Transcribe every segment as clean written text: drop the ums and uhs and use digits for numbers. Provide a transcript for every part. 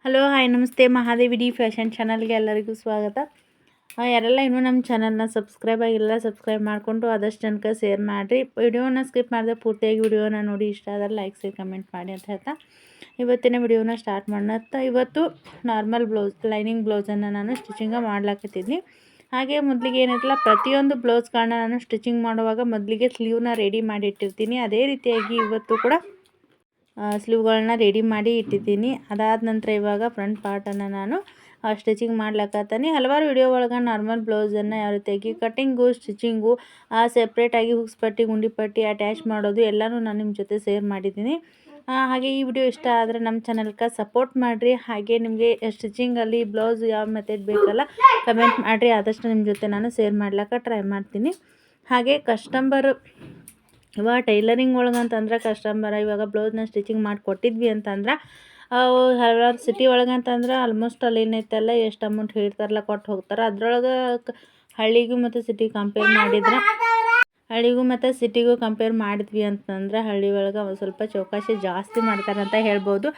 Hello hi ನಮಸ್ತೆ Mahadevi D fashion ಚಾನಲ್ಗೆ ಎಲ್ಲರಿಗೂ ಸ್ವಾಗತ. ಯಾರೆಲ್ಲ ಇನ್ನೂ ನಮ್ಮ ಚಾನಲ್ನ ಸಬ್ಸ್ಕ್ರೈಬ್ ಆಗಿಲ್ಲ ಸಬ್ಸ್ಕ್ರೈಬ್ ಮಾಡಿಕೊಂಡು ಆದಷ್ಟು ಜನಕ್ಕೆ ಶೇರ್ ಮಾಡಿರಿ. ವಿಡಿಯೋನ ಸ್ಕಿಪ್ ಮಾಡಿದೆ ಪೂರ್ತಿಯಾಗಿ ವಿಡಿಯೋನ ನೋಡಿ ಇಷ್ಟ ಆದರೆ ಲೈಕ್ ಶೇರ್ ಕಮೆಂಟ್ ಮಾಡಿ ಅಂತ ಹೇಳ್ತಾ ಇವತ್ತಿನ ವಿಡಿಯೋನ ಸ್ಟಾರ್ಟ್ ಮಾಡೋಣ. ಇವತ್ತು ನಾರ್ಮಲ್ ಬ್ಲೌಸ್ ಲೈನಿಂಗ್ ಬ್ಲೌಸನ್ನು ನಾನು ಸ್ಟಿಚಿಂಗ ಮಾಡ್ಲಾಕತ್ತಿದ್ದೀನಿ. ಹಾಗೆ ಮೊದಲಿಗೆ ಏನೈತಲ್ಲ ಪ್ರತಿಯೊಂದು ಬ್ಲೌಸ್ಗಳನ್ನ ನಾನು ಸ್ಟಿಚಿಂಗ್ ಮಾಡುವಾಗ ಮೊದಲಿಗೆ ಸ್ಲೀವ್ನ ರೆಡಿ ಮಾಡಿ ಇಟ್ಟಿರ್ತೀನಿ. ಅದೇ ರೀತಿಯಾಗಿ ಇವತ್ತು ಕೂಡ ಸ್ಲೀವ್ಗಳನ್ನ ರೆಡಿ ಮಾಡಿ ಇಟ್ಟಿದ್ದೀನಿ. ಅದಾದ ನಂತರ ಇವಾಗ ಫ್ರಂಟ್ ಪಾರ್ಟನ್ನು ನಾನು ಸ್ಟಿಚಿಂಗ್ ಮಾಡ್ಲಕ್ಕತ್ತೀನಿ. ಹಲವಾರು ವಿಡಿಯೋ ಒಳಗೆ ನಾರ್ಮಲ್ ಬ್ಲೌಸನ್ನು ಯಾವ ರೀತಿಯಾಗಿ ಕಟ್ಟಿಂಗು ಸ್ಟಿಚಿಂಗು ಸೆಪ್ರೇಟಾಗಿ ಹುಕ್ಸ್ ಪಟ್ಟಿ ಗುಂಡಿ ಪಟ್ಟಿ ಅಟ್ಯಾಚ್ ಮಾಡೋದು ಎಲ್ಲನೂ ನಾನು ನಿಮ್ಮ ಜೊತೆ ಶೇರ್ ಮಾಡಿದ್ದೀನಿ. ಹಾಗೆ ಈ ವಿಡಿಯೋ ಇಷ್ಟ ಆದರೆ ನಮ್ಮ ಚಾನಲ್ಗೆ ಸಪೋರ್ಟ್ ಮಾಡಿರಿ. ಹಾಗೆ ನಿಮಗೆ ಸ್ಟಿಚಿಂಗಲ್ಲಿ ಬ್ಲೌಸ್ ಯಾವ ಮೆಥಡ್ ಬೇಕಲ್ಲ ಕಮೆಂಟ್ ಮಾಡಿರಿ. ಆದಷ್ಟು ನಿಮ್ಮ ಜೊತೆ ನಾನು ಶೇರ್ ಮಾಡ್ಲಿಕ್ಕೆ ಟ್ರೈ ಮಾಡ್ತೀನಿ. ಹಾಗೆ ಕಸ್ಟಮರ್ ಇವಾಗ ಟೈಲರಿಂಗ್ ಒಳಗಂತಂದ್ರೆ ಕಸ್ಟಮರ್ ಇವಾಗ ಬ್ಲೌಸ್ನ ಸ್ಟಿಚಿಂಗ್ ಮಾಡಿ ಕೊಟ್ಟಿದ್ವಿ ಅಂತಂದ್ರೆ ಹಲವಾರು ಸಿಟಿ ಒಳಗಂತಂದ್ರೆ ಆಲ್ಮೋಸ್ಟ್ ಅಲ್ಲಿ ಏನೈತಲ್ಲ ಎಷ್ಟು ಅಮೌಂಟ್ ಹೇಳ್ತಾರಲ್ಲ ಕೊಟ್ಟು ಹೋಗ್ತಾರೆ. ಅದ್ರೊಳಗೆ ಹಳ್ಳಿಗೂ ಮತ್ತು ಸಿಟಿಗೂ ಕಂಪೇರ್ ಮಾಡಿದ್ವಿ ಅಂತಂದ್ರೆ ಹಳ್ಳಿ ಒಳಗೆ ಒಂದು ಸ್ವಲ್ಪ ಚೌಕಾಶಿ ಜಾಸ್ತಿ ಮಾಡ್ತಾರೆ ಅಂತ ಹೇಳ್ಬೋದು.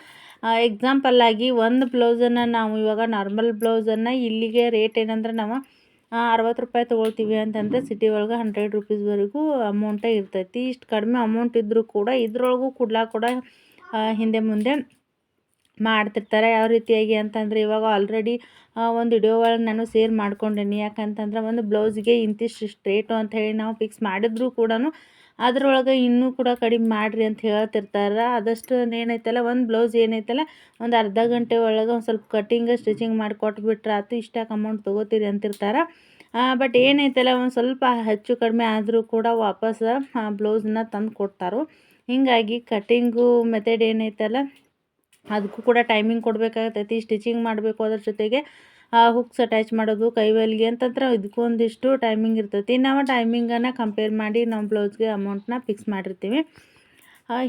ಎಕ್ಸಾಂಪಲ್ ಆಗಿ ಒಂದು ಬ್ಲೌಸನ್ನು ನಾವು ಇವಾಗ ನಾರ್ಮಲ್ ಬ್ಲೌಸನ್ನು ಇಲ್ಲಿಗೆ ರೇಟ್ ಏನಂದ್ರೆ ನಾವು 60 ರೂಪಾಯಿ ತೊಗೊಳ್ತೀವಿ ಅಂತಂದರೆ ಸಿಟಿ ಒಳಗೆ 100 ರೂಪೀಸ್ವರೆಗೂ ಅಮೌಂಟೇ ಇರ್ತೈತಿ. ಇಷ್ಟು ಕಡಿಮೆ ಅಮೌಂಟ್ ಇದ್ದರೂ ಕೂಡ ಇದ್ರೊಳಗೂ ಕೂಡ ಹಿಂದೆ ಮುಂದೆ ಮಾಡ್ತಿರ್ತಾರೆ. ಯಾವ ರೀತಿಯಾಗಿ ಅಂತಂದರೆ ಇವಾಗ ಆಲ್ರೆಡಿ ಒಂದು ವಿಡಿಯೋ ಒಳಗೆ ನಾನು ಶೇರ್ ಮಾಡ್ಕೊಂಡೀನಿ. ಯಾಕಂತಂದ್ರೆ ಒಂದು ಬ್ಲೌಸ್ಗೆ ಇಂತಿಷ್ಟು ರೇಟು ಅಂತ ಹೇಳಿ ನಾವು ಫಿಕ್ಸ್ ಮಾಡಿದ್ರೂ ಕೂಡ ಅದ್ರೊಳಗೆ ಇನ್ನೂ ಕೂಡ ಕಡಿಮೆ ಮಾಡಿರಿ ಅಂತ ಹೇಳ್ತಿರ್ತಾರೆ. ಆದಷ್ಟು ಏನೈತಲ್ಲ ಒಂದು ಬ್ಲೌಸ್ ಏನೈತಲ್ಲ ಒಂದು ಅರ್ಧ ಗಂಟೆ ಒಳಗೆ ಒಂದು ಸ್ವಲ್ಪ ಕಟ್ಟಿಂಗ್ ಸ್ಟಿಚಿಂಗ್ ಮಾಡಿ ಕೊಟ್ಬಿಟ್ರೆ ಆತು ಇಷ್ಟಾಗಿ ಅಮೌಂಟ್ ತೊಗೋತೀರಿ ಅಂತಿರ್ತಾರೆ. ಬಟ್ ಏನೈತಲ್ಲ ಒಂದು ಸ್ವಲ್ಪ ಹೆಚ್ಚು ಕಡಿಮೆ ಆದರೂ ಕೂಡ ವಾಪಸ್ ಬ್ಲೌಸನ್ನ ತಂದು ಕೊಡ್ತಾರೆ. ಹೀಗಾಗಿ ಕಟ್ಟಿಂಗು ಮೆಥಡ್ ಏನೈತಲ್ಲ ಅದಕ್ಕೂ ಕೂಡ ಟೈಮಿಂಗ್ ಕೊಡಬೇಕಾಗ್ತೈತಿ. ಸ್ಟಿಚಿಂಗ್ ಮಾಡಬೇಕು ಅದ್ರ ಜೊತೆಗೆ ಹುಕ್ಸ್ ಅಟ್ಯಾಚ್ ಮಾಡೋದು ಕೈವಲ್ಗೆ ಅಂತಂದ್ರೆ ಇದಕ್ಕೂ ಒಂದಿಷ್ಟು ಟೈಮಿಂಗ್ ಇರ್ತೈತಿ. ನಾವು ಟೈಮಿಂಗನ್ನು ಕಂಪೇರ್ ಮಾಡಿ ನಾವು ಬ್ಲೌಸ್ಗೆ ಅಮೌಂಟನ್ನ ಫಿಕ್ಸ್ ಮಾಡಿರ್ತೀವಿ.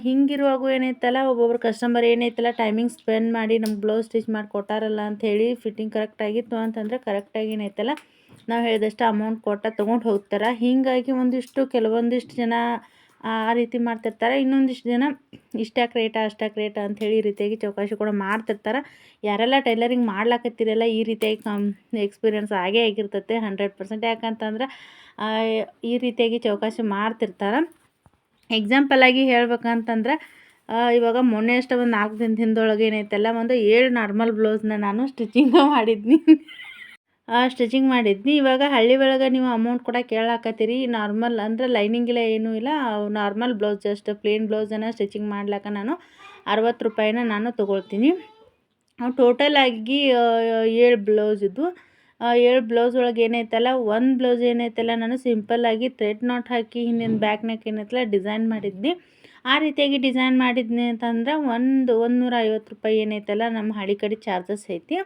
ಹಿಂಗಿರುವಾಗೂ ಏನೈತಲ್ಲ ಒಬ್ಬೊಬ್ರು ಕಸ್ಟಮರ್ ಏನೈತಲ್ಲ ಟೈಮಿಂಗ್ ಸ್ಪೆಂಡ್ ಮಾಡಿ ನಮ್ಗೆ ಬ್ಲೌಸ್ ಸ್ಟಿಚ್ ಮಾಡಿ ಕೊಟ್ಟಾರಲ್ಲ ಅಂಥೇಳಿ ಫಿಟ್ಟಿಂಗ್ ಕರೆಕ್ಟಾಗಿತ್ತು ಅಂತಂದರೆ ಕರೆಕ್ಟಾಗಿ ಏನೈತಲ್ಲ ನಾವು ಹೇಳಿದಷ್ಟು ಅಮೌಂಟ್ ತೊಗೊಂಡು ಹೋಗ್ತಾರೆ. ಹೀಗಾಗಿ ಕೆಲವೊಂದಿಷ್ಟು ಜನ ಆ ರೀತಿ ಮಾಡ್ತಿರ್ತಾರೆ. ಇನ್ನೊಂದಿಷ್ಟು ಜನ ಇಷ್ಟಾಕ್ ರೇಟ ಅಷ್ಟಾಕ್ ರೇಟ ಅಂಥೇಳಿ ಈ ರೀತಿಯಾಗಿ ಚೌಕಾಶಿ ಕೂಡ ಮಾಡ್ತಿರ್ತಾರೆ. ಯಾರೆಲ್ಲ ಟೈಲರಿಂಗ್ ಮಾಡ್ಲಾಕತ್ತೀರಲ್ಲ ಈ ರೀತಿಯಾಗಿ ಎಕ್ಸ್ಪೀರಿಯೆನ್ಸ್ ಆಗೇ ಆಗಿರ್ತೈತೆ 100%. ಯಾಕಂತಂದ್ರೆ ಈ ರೀತಿಯಾಗಿ ಚೌಕಾಶಿ ಮಾಡ್ತಿರ್ತಾರೆ. ಎಕ್ಸಾಂಪಲ್ ಆಗಿ ಹೇಳ್ಬೇಕಂತಂದ್ರೆ ಇವಾಗ ಮೊನ್ನೆ ಅಷ್ಟೇ ಒಂದು 4 ದಿನದ ಹಿಂದೊಳಗೆ ಏನೈತಲ್ಲ ಒಂದು 7 ನಾರ್ಮಲ್ ಬ್ಲೌಸ್ನ ನಾನು ಸ್ಟಿಚಿಂಗ್ ಮಾಡಿದ್ನಿ. ಇವಾಗ ಹಳ್ಳಿ ಒಳಗೆ ನೀವು ಅಮೌಂಟ್ ಕೂಡ ಕೇಳಾಕತ್ತೀರಿ. ನಾರ್ಮಲ್ ಅಂದರೆ ಲೈನಿಂಗ್ ಇಲ್ಲ ಏನೂ ಇಲ್ಲ, ನಾರ್ಮಲ್ ಬ್ಲೌಸ್ ಜಸ್ಟ್ ಪ್ಲೇನ್ ಬ್ಲೌಸನ್ನು ಸ್ಟಿಚಿಂಗ್ ಮಾಡ್ಲಿಕ್ಕೆ ನಾನು 60 ರೂಪಾಯಿನ ನಾನು ತೊಗೊಳ್ತೀನಿ. ಟೋಟಲ್ ಆಗಿ 7 ಬ್ಲೌಸ್ ಇದ್ದು 7 ಬ್ಲೌಸ್ ಒಳಗೆ ಏನೈತಲ್ಲ ಒಂದು ಬ್ಲೌಸ್ ಏನೈತಲ್ಲ ನಾನು ಸಿಂಪಲ್ಲಾಗಿ ಥ್ರೆಡ್ ನಾಟ್ ಹಾಕಿ ಹಿಂದಿನ ಬ್ಯಾಕ್ ನೆಕ್ ಏನೈತಲ್ಲ ಡಿಸೈನ್ ಮಾಡಿದ್ನಿ. ಆ ರೀತಿಯಾಗಿ ಡಿಸೈನ್ ಮಾಡಿದ್ನಿ ಅಂತಂದ್ರೆ 150 ರೂಪಾಯಿ ಏನೈತಲ್ಲ ನಮ್ಮ ಹಳ್ಳಿ ಕಡೆ ಚಾರ್ಜಸ್ ಐತಿ.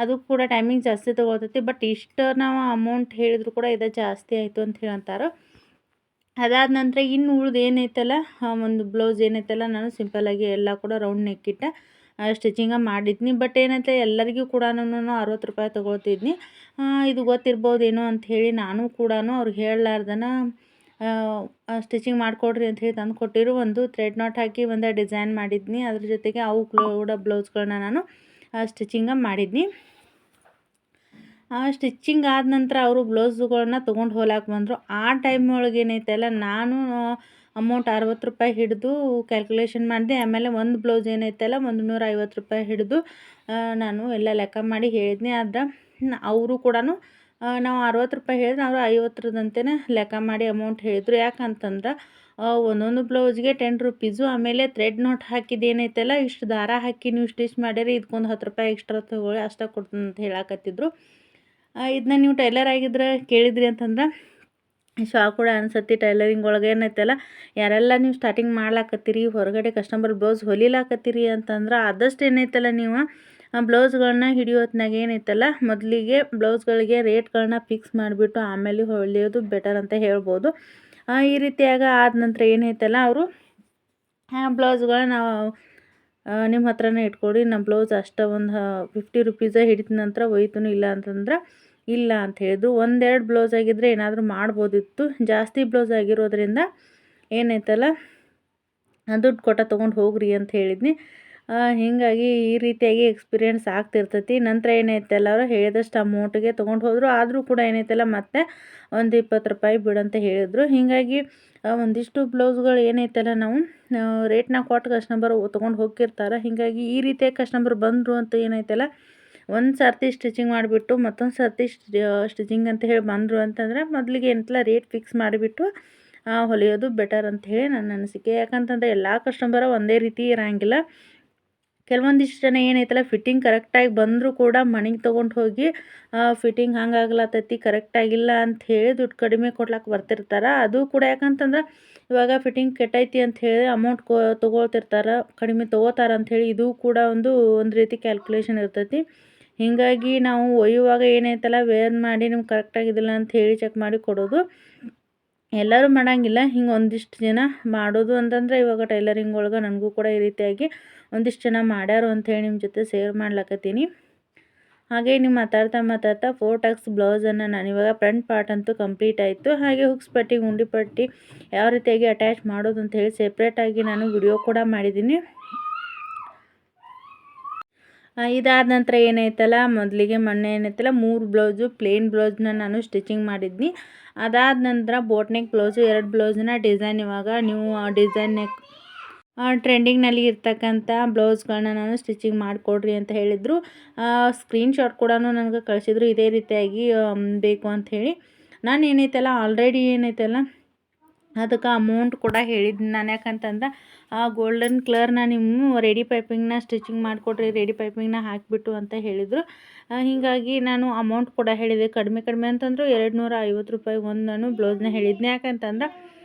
ಅದು ಕೂಡ ಟೈಮಿಂಗ್ ಜಾಸ್ತಿ ತೊಗೊಳ್ತೈತಿ. ಬಟ್ ಇಷ್ಟು ನಾವು ಅಮೌಂಟ್ ಹೇಳಿದ್ರು ಕೂಡ ಇದು ಜಾಸ್ತಿ ಆಯಿತು ಅಂತ ಹೇಳ್ತಾರೆ. ಅದಾದ ನಂತರ ಇನ್ನು ಉಳ್ದು ಏನೈತಲ್ಲ ಒಂದು ಬ್ಲೌಸ್ ಏನೈತಲ್ಲ ನಾನು ಸಿಂಪಲ್ಲಾಗಿ ಎಲ್ಲ ಕೂಡ ರೌಂಡ್ ನೆಕ್ಕಿಟ್ಟ ಸ್ಟಿಚಿಂಗ ಮಾಡಿದ್ನಿ. ಬಟ್ ಏನೈತೆ ಎಲ್ಲರಿಗೂ ಕೂಡ ನಾನು 60 ರೂಪಾಯಿ ತೊಗೊಳ್ತಿದ್ನಿ. ಇದು ಗೊತ್ತಿರ್ಬೋದೇನೋ ಅಂಥೇಳಿ ನಾನು ಕೂಡ ಅವ್ರಿಗೆ ಹೇಳಲಾರ್ದನ ಸ್ಟಿಚಿಂಗ್ ಮಾಡಿಕೊಡ್ರಿ ಅಂಥೇಳಿ ತಂದು ಕೊಟ್ಟಿರು. ಒಂದು ಥ್ರೆಡ್ ನಾಟ್ ಹಾಕಿ ಒಂದು ಡಿಸೈನ್ ಮಾಡಿದ್ನಿ. ಅದ್ರ ಜೊತೆಗೆ ಅವು ಕೂಡ ಬ್ಲೌಸ್ಗಳನ್ನ ನಾನು ಸ್ಟಿಚಿಂಗ ಮಾಡಿದ್ನಿ. ಸ್ಟಿಚಿಂಗ್ ಆದ ನಂತರ ಅವರು ಬ್ಲೌಸುಗಳನ್ನ ತೊಗೊಂಡು ಹೋಗ್ಲಾಕೆ ಬಂದರು. ಆ ಟೈಮ್ ಒಳಗೆ ಏನೈತಲ್ಲ ನಾನು ಅಮೌಂಟ್ 60 ರೂಪಾಯಿ ಹಿಡಿದು ಕ್ಯಾಲ್ಕುಲೇಷನ್ ಮಾಡಿದೆ. ಆಮೇಲೆ ಒಂದು ಬ್ಲೌಸ್ ಏನೈತಲ್ಲ 150 ರೂಪಾಯಿ ಹಿಡಿದು ನಾನು ಎಲ್ಲ ಲೆಕ್ಕ ಮಾಡಿ ಹೇಳಿದ್ನಿ. ಆದ್ರೆ ಅವರು ಕೂಡ ನಾವು 60 ರೂಪಾಯಿ ಹೇಳಿದ್ರೆ ಅವರು 50ರಂತೆಯೇ ಲೆಕ್ಕ ಮಾಡಿ ಅಮೌಂಟ್ ಹೇಳಿದರು. ಯಾಕಂತಂದ್ರೆ ಒಂದೊಂದು ಬ್ಲೌಸ್ಗೆ 10 ರೂಪೀಸು. ಆಮೇಲೆ ಥ್ರೆಡ್ ನಾಟ್ ಹಾಕಿದ್ದೇನೈತಲ್ಲ ಇಷ್ಟು ದಾರ ಹಾಕಿ ನೀವು ಸ್ಟಿಚ್ ಮಾಡಿರಿ ಇದಕ್ಕೊಂದು 10 ರೂಪಾಯಿ ಎಕ್ಸ್ಟ್ರಾ ತೊಗೊಳ್ಳಿ ಅಷ್ಟೇ ಕೊಡ್ತೀನಿ ಅಂತ ಹೇಳಕತ್ತಿದ್ರು. ಇದನ್ನ ನೀವು ಟೈಲರ್ ಆಗಿದ್ರೆ ಕೇಳಿದ್ರಿ ಅಂತಂದ್ರೆ ಶಾಕ್ ಕೂಡ ಅನ್ಸತ್ತಿ. ಟೈಲರಿಂಗ್ ಒಳಗೆ ಏನೈತಲ್ಲ ಯಾರೆಲ್ಲ ನೀವು ಸ್ಟಾರ್ಟಿಂಗ್ ಮಾಡ್ಲಾಕತ್ತೀರಿ ಹೊರಗಡೆ ಕಸ್ಟಮರ್ ಬ್ಲೌಸ್ ಹೊಲಿಲಾಕತ್ತೀರಿ ಅಂತಂದ್ರೆ ಆದಷ್ಟು ಏನೈತಲ್ಲ ನೀವು ಬ್ಲೌಸ್ಗಳನ್ನ ಹಿಡಿಯೋ ಹೊತ್ನಾಗ ಏನೈತಲ್ಲ ಮೊದಲಿಗೆ ಬ್ಲೌಸ್ಗಳಿಗೆ ರೇಟ್ಗಳನ್ನ ಫಿಕ್ಸ್ ಮಾಡಿಬಿಟ್ಟು ಆಮೇಲೆ ಹೊಲಿಯೋದು ಬೆಟರ್ ಅಂತ ಹೇಳ್ಬೋದು. ಈ ರೀತಿಯಾಗ ಆದ ನಂತರ ಏನೈತಲ್ಲ ಅವರು ಬ್ಲೌಸ್ಗಳನ್ನ ನಾವು ನಿಮ್ಮ ಹತ್ರನೇ ಇಟ್ಕೊಡಿ, ನಮ್ಮ ಬ್ಲೌಸ್ ಅಷ್ಟೇ ಒಂದು 50 ರೂಪೀಸೇ ಹಿಡಿದ ನಂತರ ಒಯ್ತನು ಇಲ್ಲ ಅಂತಂದ್ರೆ ಇಲ್ಲ ಅಂತ ಹೇಳಿದ್ರು. 1-2 ಬ್ಲೌಸ್ ಆಗಿದ್ದರೆ ಏನಾದರೂ ಮಾಡ್ಬೋದಿತ್ತು. ಜಾಸ್ತಿ ಬ್ಲೌಸ್ ಆಗಿರೋದ್ರಿಂದ ಏನೈತಲ್ಲ ದುಡ್ಡು ತೊಗೊಂಡು ಹೋಗ್ರಿ ಅಂತ ಹೇಳಿದ್ನಿ. ಹೀಗಾಗಿ ಈ ರೀತಿಯಾಗಿ ಎಕ್ಸ್ಪೀರಿಯೆನ್ಸ್ ಆಗ್ತಿರ್ತೈತಿ. ನಂತರ ಏನೈತಲ್ಲ ಅವರು ಹೇಳಿದಷ್ಟು ಅಮೌಂಟಿಗೆ ತೊಗೊಂಡು ಹೋದರು. ಆದರೂ ಕೂಡ ಏನೈತಲ್ಲ ಮತ್ತೆ ಒಂದು ₹20 ಬಿಡಂತ ಹೇಳಿದರು. ಹೀಗಾಗಿ ಒಂದಿಷ್ಟು ಬ್ಲೌಸ್ಗಳು ಏನೈತಲ್ಲ ನಾವು ರೇಟ್ನ ಕೊಟ್ಟು ಕಸ್ಟಮರ್ ತೊಗೊಂಡು ಹೋಗಿರ್ತಾರೆ. ಹೀಗಾಗಿ ಈ ರೀತಿಯಾಗಿ ಕಸ್ಟಮರ್ ಬಂದರು ಅಂತ ಏನೈತಲ್ಲ ಒಂದು ಸರ್ತಿ ಸ್ಟಿಚಿಂಗ್ ಮಾಡಿಬಿಟ್ಟು ಮತ್ತೊಂದು ಸರ್ತಿ ಸ್ಟಿಚಿಂಗ್ ಅಂತ ಹೇಳಿ ಬಂದರು ಅಂತಂದರೆ ಮೊದಲಿಗೆ ಏನಂತಲ್ಲ ರೇಟ್ ಫಿಕ್ಸ್ ಮಾಡಿಬಿಟ್ಟು ಹೊಲಿಯೋದು ಬೆಟರ್ ಅಂತ ಹೇಳಿ ನನ್ನ ಅನಿಸಿಕೆ. ಯಾಕಂತಂದರೆ ಎಲ್ಲ ಕಸ್ಟಮರ ಒಂದೇ ರೀತಿ ಇರೋಂಗಿಲ್ಲ. ಕೆಲವೊಂದಿಷ್ಟು ಜನ ಏನೈತಲ್ಲ ಫಿಟ್ಟಿಂಗ್ ಕರೆಕ್ಟಾಗಿ ಬಂದರೂ ಕೂಡ ಮನೆಗೆ ತೊಗೊಂಡು ಹೋಗಿ ಫಿಟ್ಟಿಂಗ್ ಹಂಗಾಗ್ಲತ್ತೈತಿ ಕರೆಕ್ಟಾಗಿಲ್ಲ ಅಂತ ಹೇಳಿ ದುಡ್ಡು ಕಡಿಮೆ ಕೊಡ್ಲಿಕ್ಕೆ ಬರ್ತಿರ್ತಾರೆ. ಅದು ಕೂಡ ಯಾಕಂತಂದ್ರೆ ಇವಾಗ ಫಿಟ್ಟಿಂಗ್ ಕೆಟ್ಟೈತಿ ಅಂತ ಹೇಳಿ ಅಮೌಂಟ್ ತೊಗೊಳ್ತಿರ್ತಾರೆ, ಕಡಿಮೆ ತೊಗೋತಾರೆ ಅಂಥೇಳಿ. ಇದು ಕೂಡ ಒಂದು ರೀತಿ ಕ್ಯಾಲ್ಕುಲೇಷನ್ ಇರ್ತೈತಿ. ಹೀಗಾಗಿ ನಾವು ಒಯ್ಯುವಾಗ ಏನೈತಲ್ಲ ವೇರ್ ಮಾಡಿ ನಿಮ್ಗೆ ಕರೆಕ್ಟಾಗಿದ್ದಿಲ್ಲ ಅಂತ ಹೇಳಿ ಚೆಕ್ ಮಾಡಿ ಕೊಡೋದು. ಎಲ್ಲರೂ ಮಾಡೋಂಗಿಲ್ಲ, ಹಿಂಗೆ ಒಂದಿಷ್ಟು ಜನ ಮಾಡೋದು ಅಂತಂದರೆ ಇವಾಗ ಟೈಲರಿಂಗ್ ಒಳಗೆ ನನಗೂ ಕೂಡ ಈ ರೀತಿಯಾಗಿ ಒಂದಿಷ್ಟು ಜನ ಮಾಡ್ಯಾರು ಅಂಥೇಳಿ ನಿಮ್ಮ ಜೊತೆ ಶೇರ್ ಮಾಡ್ಲಕತ್ತೀನಿ. ಹಾಗೆ ನೀವು ಮಾತಾಡ್ತಾ 4 ಟಕ್ಸ್ ಬ್ಲೌಸನ್ನು ನಾನಿವಾಗ ಫ್ರಂಟ್ ಪಾರ್ಟ್ ಅಂತೂ ಕಂಪ್ಲೀಟ್ ಆಯಿತು. ಹಾಗೆ ಹುಕ್ಸ್ ಪಟ್ಟಿ ಗುಂಡಿ ಪಟ್ಟಿ ಯಾವ ರೀತಿಯಾಗಿ ಅಟ್ಯಾಚ್ ಮಾಡೋದು ಅಂತ ಹೇಳಿ ಸೆಪ್ರೇಟಾಗಿ ನಾನು ವಿಡಿಯೋ ಕೂಡ ಮಾಡಿದ್ದೀನಿ. ಇದಾದ ನಂತರ ಏನೈತಲ್ಲ ಮೊದಲಿಗೆ ಮೊನ್ನೆ ಏನೈತಲ್ಲ 3 ಬ್ಲೌಸು ಪ್ಲೇನ್ ಬ್ಲೌಸ್ನ ನಾನು ಸ್ಟಿಚಿಂಗ್ ಮಾಡಿದ್ನಿ. ಅದಾದ ನಂತರ ಬೋಟ್ ನೆಕ್ ಬ್ಲೌಸು 2 ಬ್ಲೌಸ್ನ ಡಿಸೈನ್ ಇವಾಗ ನೀವು ಡಿಸೈನ್ ನೆಕ್ ಟ್ರೆಂಡಿಂಗ್ನಲ್ಲಿ ಇರ್ತಕ್ಕಂಥ ಬ್ಲೌಸ್ಗಳನ್ನ ನಾನು ಸ್ಟಿಚಿಂಗ್ ಮಾಡಿಕೊಡ್ರಿ ಅಂತ ಹೇಳಿದರು. ಸ್ಕ್ರೀನ್ಶಾಟ್ ಕೂಡ ನನಗೆ ಕಳಿಸಿದ್ರು ಇದೇ ರೀತಿಯಾಗಿ ಬೇಕು ಅಂಥೇಳಿ. ನಾನು ಏನೈತಲ್ಲ ಆಲ್ರೆಡಿ ಏನೈತಲ್ಲ ಅದಕ್ಕೆ ಅಮೌಂಟ್ ಕೂಡ ಹೇಳಿದ್ದೀನಿ ನಾನು. ಯಾಕಂತಂದ್ರೆ ಗೋಲ್ಡನ್ ಕಲರ್ನ ನೀವು ರೆಡಿ ಪೈಪಿಂಗ್ನ ಸ್ಟಿಚಿಂಗ್ ಮಾಡಿಕೊಡ್ರಿ, ರೆಡಿ ಪೈಪಿಂಗ್ನ ಹಾಕಿಬಿಟ್ಟು ಅಂತ ಹೇಳಿದರು. ಹೀಗಾಗಿ ನಾನು ಅಮೌಂಟ್ ಕೂಡ ಹೇಳಿದೆ. ಕಡಿಮೆ ಅಂತಂದರು ₹250 ಒಂದು ನಾನು ಬ್ಲೌಸ್ನ ಹೇಳಿದ್ನಿ. ಯಾಕಂತಂದ್ರೆ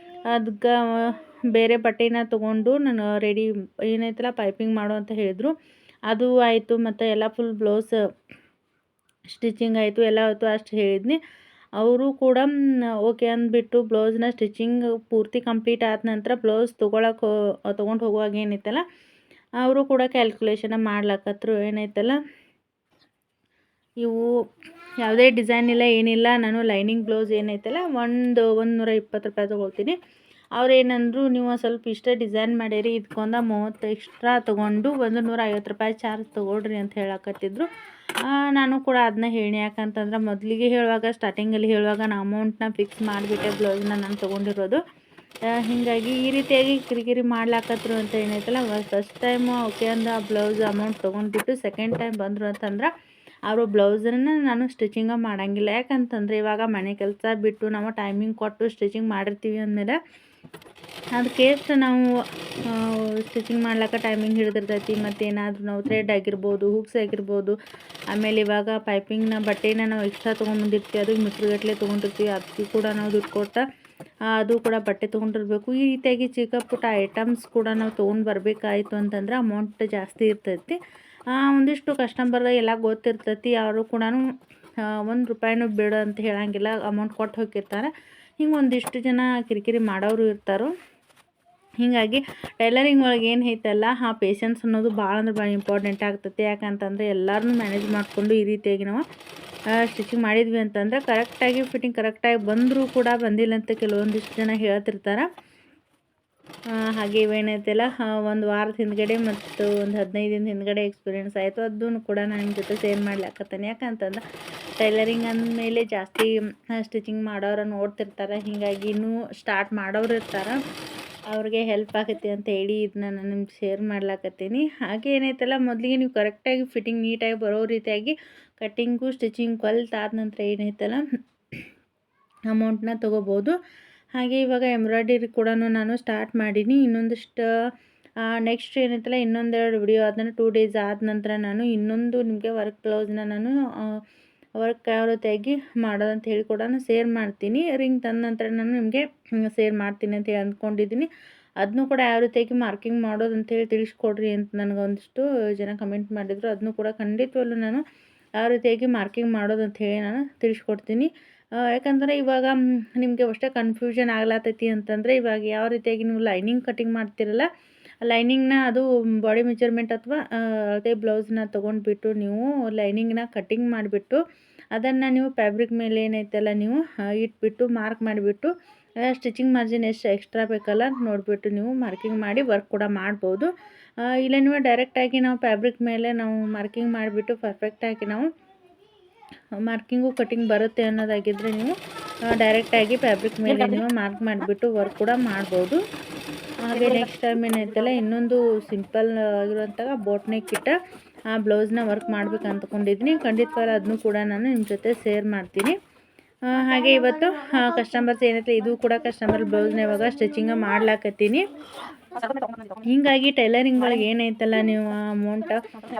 ಅದಕ್ಕೆ ಬೇರೆ ಬಟ್ಟೆನ ತೊಗೊಂಡು ನಾನು ರೆಡಿ ಏನೈತಲ್ಲ ಪೈಪಿಂಗ್ ಮಾಡು ಅಂತ ಹೇಳಿದರು. ಅದು ಆಯಿತು. ಮತ್ತು ಎಲ್ಲ ಫುಲ್ ಬ್ಲೌಸ್ ಸ್ಟಿಚಿಂಗ್ ಆಯಿತು, ಎಲ್ಲ ಆಯಿತು ಅಷ್ಟು ಹೇಳಿದ್ನಿ. ಅವರು ಕೂಡ ಓಕೆ ಅಂದ್ಬಿಟ್ಟು ಬ್ಲೌಸ್ನ ಸ್ಟಿಚಿಂಗ್ ಪೂರ್ತಿ ಕಂಪ್ಲೀಟ್ ಆದ ನಂತರ ಬ್ಲೌಸ್ ತೊಗೊಂಡು ಹೋಗುವಾಗ ಏನೈತಲ್ಲ ಅವರು ಕೂಡ ಕ್ಯಾಲ್ಕುಲೇಷನ್ ಮಾಡ್ಲಕತ್ರು. ಏನೈತಲ್ಲ ಇವು ಯಾವುದೇ ಡಿಸೈನ್ ಇಲ್ಲ ಏನಿಲ್ಲ, ನಾನು ಲೈನಿಂಗ್ ಬ್ಲೌಸ್ ಏನೈತಲ್ಲ ₹120 ತೊಗೊಳ್ತೀನಿ. ಅವ್ರು ಏನಂದರು ನೀವು ಸ್ವಲ್ಪ ಇಷ್ಟೇ ಡಿಸೈನ್ ಮಾಡಿರಿ, ಇದಕ್ಕೊಂದು 30 ಎಕ್ಸ್ಟ್ರಾ ತೊಗೊಂಡು ₹150 ಚಾರ್ಜ್ ತೊಗೊಳ್ರಿ ಅಂತ ಹೇಳಕತ್ತಿದ್ರು. ನಾನು ಕೂಡ ಅದನ್ನ ಹೇಳಿ. ಯಾಕಂತಂದ್ರೆ ಮೊದಲಿಗೆ ಹೇಳುವಾಗ ಸ್ಟಾರ್ಟಿಂಗಲ್ಲಿ ಹೇಳುವಾಗ ನಾನು ಅಮೌಂಟ್ನ ಫಿಕ್ಸ್ ಮಾಡಿಬಿಟ್ಟೆ ಬ್ಲೌಸ್ನ ನಾನು ತೊಗೊಂಡಿರೋದು. ಹೀಗಾಗಿ ಈ ರೀತಿಯಾಗಿ ಕಿರಿಕಿರಿ ಮಾಡ್ಲಾಕತ್ರು ಅಂತ ಏನೈತಲ್ಲ ಫಸ್ಟ್ ಟೈಮು ಓಕೆ ಅಂದ ಬ್ಲೌಸ್ ಅಮೌಂಟ್ ತೊಗೊಂಡ್ಬಿಟ್ಟು ಸೆಕೆಂಡ್ ಟೈಮ್ ಬಂದರು ಅಂತಂದ್ರೆ ಅವರು ಬ್ಲೌಸನ್ನು ನಾನು ಸ್ಟಿಚಿಂಗ ಮಾಡೋಂಗಿಲ್ಲ. ಯಾಕಂತಂದರೆ ಇವಾಗ ಮನೆ ಕೆಲಸ ಬಿಟ್ಟು ನಾವು ಟೈಮಿಂಗ್ ಕೊಟ್ಟು ಸ್ಟಿಚಿಂಗ್ ಮಾಡಿರ್ತೀವಿ ಅಂದಮೇಲೆ ಅದಕ್ಕೆ ಎಷ್ಟು ನಾವು ಸ್ಟಿಚಿಂಗ್ ಮಾಡ್ಲಿಕ್ಕೆ ಟೈಮಿಂಗ್ ಹಿಡಿದಿರ್ತೈತಿ. ಮತ್ತು ಏನಾದರೂ ನಾವು ಥ್ರೆಡ್ ಆಗಿರ್ಬೋದು, ಹುಕ್ಸ್ ಆಗಿರ್ಬೋದು, ಆಮೇಲೆ ಇವಾಗ ಪೈಪಿಂಗ್ನ ಬಟ್ಟೆನ ನಾವು ಎಕ್ಸ್ಟ್ರಾ ತೊಗೊಂಡ್ಬಂದಿರ್ತೀವಿ, ಅದಕ್ಕೆ ಮೀಟ್ರ್ಗಟ್ಟಲೆ ತೊಗೊಂಡಿರ್ತೀವಿ, ಅದಕ್ಕೂ ಕೂಡ ನಾವು ದುಡ್ಡು ಕೊಟ್ಟು ಅದು ಕೂಡ ಬಟ್ಟೆ ತೊಗೊಂಡಿರ್ಬೇಕು. ಈ ರೀತಿಯಾಗಿ ಚಿಕ್ಕ ಪುಟ್ಟ ಐಟಮ್ಸ್ ಕೂಡ ನಾವು ತೊಗೊಂಡು ಬರಬೇಕಾಯ್ತು ಅಂತಂದ್ರೆ ಅಮೌಂಟ್ ಜಾಸ್ತಿ ಇರ್ತೈತಿ. ಒಂದಿಷ್ಟು ಕಸ್ಟಮರ್ ಎಲ್ಲ ಗೊತ್ತಿರ್ತೈತಿ, ಅವರು ಕೂಡ ₹1 ಬಿಡು ಅಂತ ಹೇಳೋಂಗಿಲ್ಲ, ಅಮೌಂಟ್ ಕೊಟ್ಟು ಹೋಗಿರ್ತಾರೆ. ಹಿಂಗೆ ಒಂದಿಷ್ಟು ಜನ ಕಿರಿಕಿರಿ ಮಾಡೋರು ಇರ್ತಾರೆ. ಹೀಗಾಗಿ ಟೈಲರಿಂಗ್ ಒಳಗೆ ಏನು ಐತಲ್ಲ ಪೇಷನ್ಸ್ ಅನ್ನೋದು ಭಾಳ ಅಂದ್ರೆ ಭಾಳ ಇಂಪಾರ್ಟೆಂಟ್ ಆಗ್ತೈತಿ. ಯಾಕಂತಂದರೆ ಎಲ್ಲರನ್ನೂ ಮ್ಯಾನೇಜ್ ಮಾಡಿಕೊಂಡು ಈ ರೀತಿಯಾಗಿ ನಾವು ಸ್ಟಿಚಿಂಗ್ ಮಾಡಿದ್ವಿ ಅಂತಂದರೆ ಕರೆಕ್ಟಾಗಿ ಫಿಟ್ಟಿಂಗ್ ಕರೆಕ್ಟಾಗಿ ಬಂದರೂ ಕೂಡ ಬಂದಿಲ್ಲ ಅಂತ ಕೆಲವೊಂದಿಷ್ಟು ಜನ ಹೇಳ್ತಿರ್ತಾರೆ. ಹಾಗೆ ಇವೇನೈತಲ್ಲ ಒಂದು ವಾರದ ಹಿಂದ್ಗಡೆ ಮತ್ತು ಒಂದು 15 ದಿನದ ಹಿಂದ್ಗಡೆ ಎಕ್ಸ್ಪೀರಿಯೆನ್ಸ್ ಆಯಿತು. ಅದನ್ನು ಕೂಡ ನಾನು ನಿಮ್ಮ ಜೊತೆ ಶೇರ್ ಮಾಡ್ಲಾಕತ್ತೇನೆ. ಯಾಕಂತಂದ್ರೆ ಟೈಲರಿಂಗ್ ಅಂದಮೇಲೆ ಜಾಸ್ತಿ ಸ್ಟಿಚಿಂಗ್ ಮಾಡೋರು ನೋಡ್ತಿರ್ತಾರೆ. ಹೀಗಾಗಿ ಇನ್ನೂ ಸ್ಟಾರ್ಟ್ ಮಾಡೋರು ಇರ್ತಾರೆ, ಅವ್ರಿಗೆ ಹೆಲ್ಪ್ ಆಗತ್ತೆ ಅಂತ ಹೇಳಿ ಇದನ್ನ ನಾನು ನಿಮ್ಗೆ ಶೇರ್ ಮಾಡ್ಲಾಕತ್ತೀನಿ. ಹಾಗೆ ಏನೈತಲ್ಲ ಮೊದಲಿಗೆ ನೀವು ಕರೆಕ್ಟಾಗಿ ಫಿಟ್ಟಿಂಗ್ ನೀಟಾಗಿ ಬರೋ ರೀತಿಯಾಗಿ ಕಟ್ಟಿಂಗು ಸ್ಟಿಚಿಂಗ್ ಕಲ್ತಾದ ನಂತರ ಏನೈತಲ್ಲ ಅಮೌಂಟನ್ನ ತೊಗೋಬೋದು. ಹಾಗೆ ಇವಾಗ ಎಂಬ್ರಾಯ್ಡರಿ ಕೂಡ ನಾನು ಸ್ಟಾರ್ಟ್ ಮಾಡೀನಿ. ಇನ್ನೊಂದಿಷ್ಟು ನೆಕ್ಸ್ಟ್ ಏನೈತಲ್ಲ ಇನ್ನೊಂದೆರಡು ವಿಡಿಯೋ ಅದನ್ನು 2 ಡೇಸ್ ಆದ ನಂತರ ನಾನು ಇನ್ನೊಂದು ನಿಮಗೆ ವರ್ಕ್ ಬ್ಲೌಸ್ನ ನಾನು ವರ್ಕ್ ಯಾವ ರೀತಿಯಾಗಿ ಮಾಡೋದಂತ ಹೇಳಿ ಕೂಡ ಶೇರ್ ಮಾಡ್ತೀನಿ. ರಿಂಗ್ ತಂದ ನಂತರ ನಾನು ನಿಮಗೆ ಶೇರ್ ಮಾಡ್ತೀನಿ ಅಂತ ಹೇಳಿ ಅಂದ್ಕೊಂಡಿದ್ದೀನಿ. ಅದನ್ನು ಕೂಡ ಯಾವ ರೀತಿಯಾಗಿ ಮಾರ್ಕಿಂಗ್ ಮಾಡೋದು ಅಂತೇಳಿ ತಿಳಿಸ್ಕೊಡ್ರಿ ಅಂತ ನನಗೆ ಒಂದಿಷ್ಟು ಜನ ಕಮೆಂಟ್ ಮಾಡಿದರು. ಅದನ್ನು ಕೂಡ ಖಂಡಿತವಲ್ಲೂ ನಾನು ಯಾವ ರೀತಿಯಾಗಿ ಮಾರ್ಕಿಂಗ್ ಮಾಡೋದು ಅಂತ ಹೇಳಿ ನಾನು ತಿಳಿಸ್ಕೊಡ್ತೀನಿ. ಯಾಕಂದರೆ ಇವಾಗ ನಿಮಗೆ ಅಷ್ಟೇ ಕನ್ಫ್ಯೂಷನ್ ಆಗ್ಲತ್ತೈತಿ ಅಂತಂದರೆ ಇವಾಗ ಯಾವ ರೀತಿಯಾಗಿ ನೀವು ಲೈನಿಂಗ್ ಕಟಿಂಗ್ ಮಾಡ್ತಿರಲ್ಲ, ಲೈನಿಂಗ್ನ ಅದು ಬಾಡಿ ಮೆಜರ್ಮೆಂಟ್ ಅಥವಾ ಅಳತೆ ಬ್ಲೌಸ್ನ ತೊಗೊಂಡ್ಬಿಟ್ಟು ನೀವು ಲೈನಿಂಗ್ನ ಕಟಿಂಗ್ ಮಾಡಿಬಿಟ್ಟು ಅದನ್ನು ನೀವು ಫ್ಯಾಬ್ರಿಕ್ ಮೇಲೆ ಏನೈತಲ್ಲ ನೀವು ಇಟ್ಬಿಟ್ಟು ಮಾರ್ಕ್ ಮಾಡಿಬಿಟ್ಟು ಸ್ಟಿಚಿಂಗ್ ಮಾರ್ಜಿನ್ ಎಷ್ಟು ಎಕ್ಸ್ಟ್ರಾ ಬೇಕಲ್ಲ ನೋಡಿಬಿಟ್ಟು ನೀವು ಮಾರ್ಕಿಂಗ್ ಮಾಡಿ ವರ್ಕ್ ಕೂಡ ಮಾಡ್ಬೋದು. ಇಲ್ಲ ನೀವು ಡೈರೆಕ್ಟಾಗಿ ನಾವು ಫ್ಯಾಬ್ರಿಕ್ ಮೇಲೆ ನಾವು ಮಾರ್ಕಿಂಗ್ ಮಾಡಿಬಿಟ್ಟು ಪರ್ಫೆಕ್ಟಾಗಿ ನಾವು ಮಾರ್ಕಿಂಗು ಕಟಿಂಗ್ ಬರುತ್ತೆ ಅನ್ನೋದಾಗಿದ್ದರೆ ನೀವು ಡೈರೆಕ್ಟಾಗಿ ಫ್ಯಾಬ್ರಿಕ್ ಮೇಲೆ ನೀವು ಮಾರ್ಕ್ ಮಾಡಿಬಿಟ್ಟು ವರ್ಕ್ ಕೂಡ ಮಾಡ್ಬೋದು. ಹಾಗೆ ನೆಕ್ಸ್ಟ್ ಟೈಮ್ ಏನೈತಲ್ಲ ಇನ್ನೊಂದು ಸಿಂಪಲ್ ಆಗಿರುವಂತಹ ಬೋಟ್ ನೆಕ್ ಇಟ್ಟ ಆ ಬ್ಲೌಸ್ನ ವರ್ಕ್ ಮಾಡ್ಬೇಕು ಅಂದ್ಕೊಂಡಿದ್ದೀನಿ. ಖಂಡಿತವಾಗ್ಲೂ ಅದನ್ನು ಕೂಡ ನಾನು ನಿಮ್ಮ ಜೊತೆ ಶೇರ್ ಮಾಡ್ತೀನಿ. ಹಾಗೆ ಇವತ್ತು ಕಸ್ಟಮರ್ಸ್ ಏನೈತೆ ಇದು ಕೂಡ ಕಸ್ಟಮರ್ ಬ್ಲೌಸ್ನ ಇವಾಗ ಸ್ಟಿಚಿಂಗ್ ಮಾಡ್ಲಾಕತ್ತೀನಿ. ಹೀಗಾಗಿ ಟೈಲರಿಂಗ್ ಒಳಗೆ ಏನೈತಲ್ಲ ನೀವು ಅಮೌಂಟ್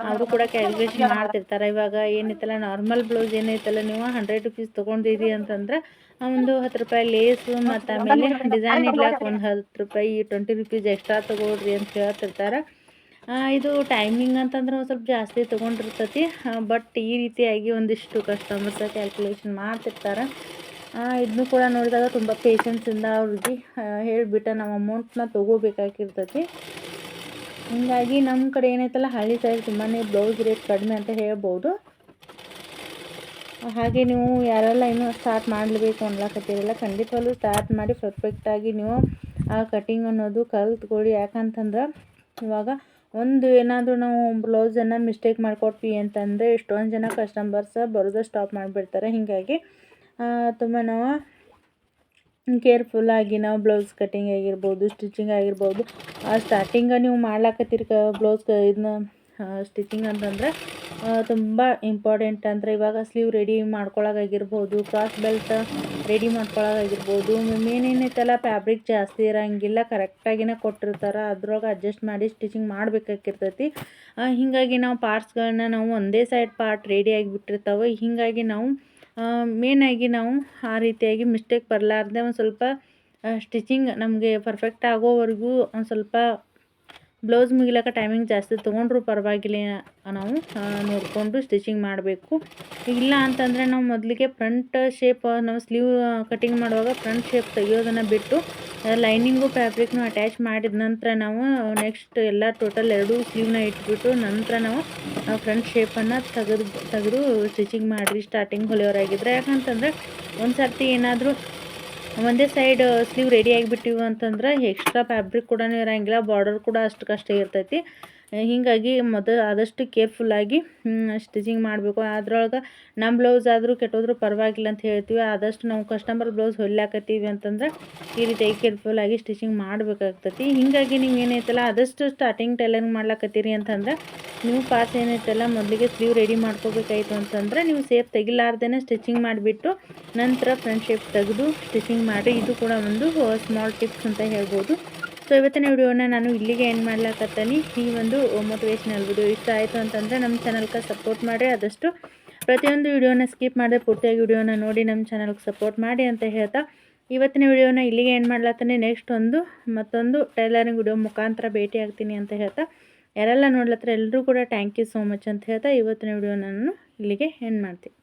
ಅವರು ಕೂಡ ಕ್ಯಾಲ್ಕುಲೇಷನ್ ಮಾಡ್ತಿರ್ತಾರೆ. ಇವಾಗ ಏನೈತಲ್ಲ ನಾರ್ಮಲ್ ಬ್ಲೌಸ್ ಏನೈತಲ್ಲ ನೀವು 100 ರುಪೀಸ್ ತೊಗೊಂಡಿರಿ ಅಂತಂದ್ರೆ ಒಂದು 10 ರೂಪಾಯಿ ಲೇಸು ಮತ್ತು ಆಮೇಲೆ ಡಿಸೈನ್ ಇಡ್ಲಾಕ ಒಂದು 10 ರೂಪಾಯಿ 20 ರುಪೀಸ್ ಎಕ್ಸ್ಟ್ರಾ ತೊಗೊಳ್ರಿ ಅಂತ ಹೇಳ್ತಿರ್ತಾರೆ. ಇದು ಟೈಮಿಂಗ್ ಅಂತಂದ್ರೆ ಒಂದು ಸ್ವಲ್ಪ ಜಾಸ್ತಿ ತೊಗೊಂಡಿರ್ತೈತಿ. ಬಟ್ ಈ ರೀತಿಯಾಗಿ ಒಂದಿಷ್ಟು ಕಸ್ಟಮರ್ಸ್ ಕ್ಯಾಲ್ಕುಲೇಷನ್ ಮಾಡ್ತಿರ್ತಾರೆ. ಇದನ್ನು ಕೂಡ ನೋಡಿದಾಗ ತುಂಬ ಪೇಷನ್ಸಿಂದ ಅವ್ರಿಗೆ ಹೇಳಿಬಿಟ್ಟು ನಾವು ಅಮೌಂಟ್ನ ತೊಗೋಬೇಕಾಗಿರ್ತೈತಿ. ಹೀಗಾಗಿ ನಮ್ಮ ಕಡೆ ಏನೈತಲ್ಲ ಹಳ್ಳಿ ಸೈಡ್ ತುಂಬಾ ಬ್ಲೌಸ್ ರೇಟ್ ಕಡಿಮೆ ಅಂತ ಹೇಳ್ಬೋದು. ಹಾಗೆ ನೀವು ಯಾರೆಲ್ಲ ಇನ್ನೂ ಸ್ಟಾರ್ಟ್ ಮಾಡಲೇಬೇಕು ಅನ್ಲಾಕತ್ತೀರಲ್ಲ ಖಂಡಿತವಾಗ್ಲೂ ಸ್ಟಾರ್ಟ್ ಮಾಡಿ ಪರ್ಫೆಕ್ಟಾಗಿ ನೀವು ಆ ಕಟಿಂಗ್ ಅನ್ನೋದು ಕಲ್ತ್ಕೊಳ್ಳಿ. ಯಾಕಂತಂದ್ರೆ ಇವಾಗ ಒಂದು ಏನಾದರೂ ನಾವು ಬ್ಲೌಸನ್ನು ಮಿಸ್ಟೇಕ್ ಮಾಡಿಕೊಟ್ವಿ ಅಂತಂದರೆ ಎಷ್ಟೊಂದು ಜನ ಕಸ್ಟಮರ್ಸ್ ಬರೋದು ಸ್ಟಾಪ್ ಮಾಡಿಬಿಡ್ತಾರೆ. ಹೀಗಾಗಿ ತುಂಬ ನಾವು ಕೇರ್ಫುಲ್ಲಾಗಿ ನಾವು ಬ್ಲೌಸ್ ಕಟಿಂಗ್ ಆಗಿರ್ಬೋದು, ಸ್ಟಿಚಿಂಗ್ ಆಗಿರ್ಬೋದು, ಸ್ಟಾರ್ಟಿಂಗ ನೀವು ಮಾಡ್ಲಾಕತ್ತೀರಿ ಬ್ಲೌಸ್ ಇದನ್ನ ಸ್ಟಿಚಿಂಗ್ ಅಂತಂದರೆ ತುಂಬ ಇಂಪಾರ್ಟೆಂಟ್. ಅಂದರೆ ಇವಾಗ ಸ್ಲೀವ್ ರೆಡಿ ಮಾಡ್ಕೊಳ್ಳೋದಾಗಿರ್ಬೋದು, ಕ್ರಾಸ್ ಬೆಲ್ಟ್ ರೆಡಿ ಮಾಡ್ಕೊಳ್ಳೋದಾಗಿರ್ಬೋದು, ಮೇನೇನೈತಲ್ಲ ಫ್ಯಾಬ್ರಿಕ್ ಜಾಸ್ತಿ ಇರೋಂಗಿಲ್ಲ, ಕರೆಕ್ಟಾಗಿನೇ ಕೊಟ್ಟಿರ್ತಾರೆ. ಅದ್ರೊಳಗೆ ಅಡ್ಜಸ್ಟ್ ಮಾಡಿ ಸ್ಟಿಚಿಂಗ್ ಮಾಡಬೇಕಾಗಿರ್ತೈತಿ. ಹೀಗಾಗಿ ನಾವು ಪಾರ್ಟ್ಸ್ಗಳನ್ನ ನಾವು ಒಂದೇ ಸೈಡ್ ಪಾರ್ಟ್ ರೆಡಿ ಆಗಿಬಿಟ್ಟಿರ್ತಾವೆ. ಹೀಗಾಗಿ ನಾವು ಮೇನಾಗಿ ನಾವು ಆ ರೀತಿಯಾಗಿ ಮಿಸ್ಟೇಕ್ ಬರಲಾರ್ದೆ ಒಂದು ಸ್ವಲ್ಪ ಸ್ಟಿಚಿಂಗ್ ನಮಗೆ ಪರ್ಫೆಕ್ಟ್ ಆಗೋವರೆಗೂ ಒಂದು ಸ್ವಲ್ಪ ಬ್ಲೌಸ್ ಮುಗಿಲಕ್ಕ ಟೈಮಿಂಗ್ ಜಾಸ್ತಿ ತೊಗೊಂಡ್ರೂ ಪರವಾಗಿಲ್ಲ, ನಾವು ನೋಡಿಕೊಂಡು ಸ್ಟಿಚಿಂಗ್ ಮಾಡಬೇಕು. ಇಲ್ಲ ಅಂತಂದರೆ ನಾವು ಮೊದಲಿಗೆ ಫ್ರಂಟ್ ಶೇಪ್ ನಾವು ಸ್ಲೀವ್ ಕಟಿಂಗ್ ಮಾಡುವಾಗ ಫ್ರಂಟ್ ಶೇಪ್ ತೆಗಿಯೋದನ್ನು ಬಿಟ್ಟು ಲೈನಿಂಗು ಫ್ಯಾಬ್ರಿಕ್ನು ಅಟ್ಯಾಚ್ ಮಾಡಿದ ನಂತರ ನಾವು ನೆಕ್ಸ್ಟ್ ಎಲ್ಲ ಟೋಟಲ್ 2 ಸ್ಲೀವ್ನ ಇಟ್ಬಿಟ್ಟು ನಂತರ ನಾವು ಫ್ರಂಟ್ ಶೇಪನ್ನು ತೆಗೆದು ಸ್ಟಿಚಿಂಗ್ ಮಾಡಿರಿ ಸ್ಟಾರ್ಟಿಂಗ್ ಹೊಲಿಯೋರಾಗಿದ್ದರೆ. ಯಾಕಂತಂದರೆ ಒಂದು ಸರ್ತಿ ಏನಾದರೂ ಒಂದೇ ಸೈಡ್ ಸ್ಲೀವ್ ರೆಡಿ ಆಗಿಬಿಟ್ಟಿವು ಅಂತಂದ್ರೆ ಎಕ್ಸ್ಟ್ರಾ ಫ್ಯಾಬ್ರಿಕ್ ಕೂಡ ಇರೋಂಗಿಲ್ಲ, ಬಾರ್ಡರ್ ಕೂಡ ಅಷ್ಟಕ್ಕಷ್ಟೇ ಇರ್ತೈತಿ. ಹೀಗಾಗಿ ಆದಷ್ಟು ಕೇರ್ಫುಲ್ಲಾಗಿ ಸ್ಟಿಚಿಂಗ್ ಮಾಡಬೇಕು. ಅದ್ರೊಳಗೆ ನಮ್ಮ ಬ್ಲೌಸ್ ಆದರೂ ಕೆಟ್ಟೋದ್ರೂ ಪರವಾಗಿಲ್ಲ ಅಂತ ಹೇಳ್ತೀವಿ. ಆದಷ್ಟು ನಾವು ಕಸ್ಟಮರ್ ಬ್ಲೌಸ್ ಹೊಲಿಯಾಕತ್ತೀವಿ ಅಂತಂದ್ರೆ ಈ ರೀತಿಯಾಗಿ ಕೇರ್ಫುಲ್ಲಾಗಿ ಸ್ಟಿಚಿಂಗ್ ಮಾಡಬೇಕಾಗ್ತೈತಿ. ಹೀಗಾಗಿ ನೀವು ಏನೈತಲ್ಲ ಆದಷ್ಟು ಸ್ಟಾರ್ಟಿಂಗ್ ಟೈಲರಿಂಗ್ ಮಾಡ್ಲಾಕತ್ತೀರಿ ಅಂತಂದ್ರೆ ನೀವು ಪಾರ್ಟ್ಸ್ ಏನೈತಲ್ಲ ಮೊದಲಿಗೆ ಸ್ಲೀವ್ ರೆಡಿ ಮಾಡ್ಕೋಬೇಕಾಯ್ತು ಅಂತಂದ್ರೆ ನೀವು ಸೇಫ್ ತೆಗಿಲಾರ್ದೇ ಸ್ಟಿಚಿಂಗ್ ಮಾಡಿಬಿಟ್ಟು ನಂತರ ಫ್ರಂಟ್ ಶೇಪ್ ತೆಗೆದು ಸ್ಟಿಚಿಂಗ್ ಮಾಡಿ. ಇದು ಕೂಡ ಒಂದು ಸ್ಮಾಲ್ ಟಿಪ್ಸ್ ಅಂತ ಹೇಳ್ಬೋದು. ಸೊ ಇವತ್ತಿನ ವಿಡಿಯೋನ ನಾನು ಇಲ್ಲಿಗೆ ಎಂಡ್ ಮಾಡ್ಲಾಕತ್ತೀನಿ. ಈ ಒಂದು ಮೋಟಿವೇಶ್ನಲ್ ವಿಡಿಯೋ ಇಷ್ಟ ಆಯಿತು ಅಂತಂದರೆ ನಮ್ಮ ಚಾನಲ್ಗೆ ಸಪೋರ್ಟ್ ಮಾಡಿ. ಆದಷ್ಟು ಪ್ರತಿಯೊಂದು ವಿಡಿಯೋನ ಸ್ಕಿಪ್ ಮಾಡದೆ ಪೂರ್ತಿಯಾಗಿ ವಿಡಿಯೋನ ನೋಡಿ ನಮ್ಮ ಚಾನಲ್ಗೆ ಸಪೋರ್ಟ್ ಮಾಡಿ ಅಂತ ಹೇಳ್ತಾ ಇವತ್ತಿನ ವಿಡಿಯೋನ ಇಲ್ಲಿಗೆ ಎಂಡ್ ಮಾಡ್ಲಾತೀನಿ. ನೆಕ್ಸ್ಟ್ ಮತ್ತೊಂದು ಟೈಲರಿಂಗ್ ವಿಡಿಯೋ ಮುಖಾಂತರ ಭೇಟಿ ಆಗ್ತೀನಿ ಅಂತ ಹೇಳ್ತಾ ಯಾರೆಲ್ಲ ನೋಡ್ಲತ್ತರ ಎಲ್ಲರೂ ಕೂಡ ಥ್ಯಾಂಕ್ ಯು ಸೋ ಮಚ್ ಅಂತ ಹೇಳ್ತಾ ಇವತ್ತಿನ ವಿಡಿಯೋನ ನಾನು ಇಲ್ಲಿಗೆ ಎಂಡ್ ಮಾಡ್ತೀನಿ.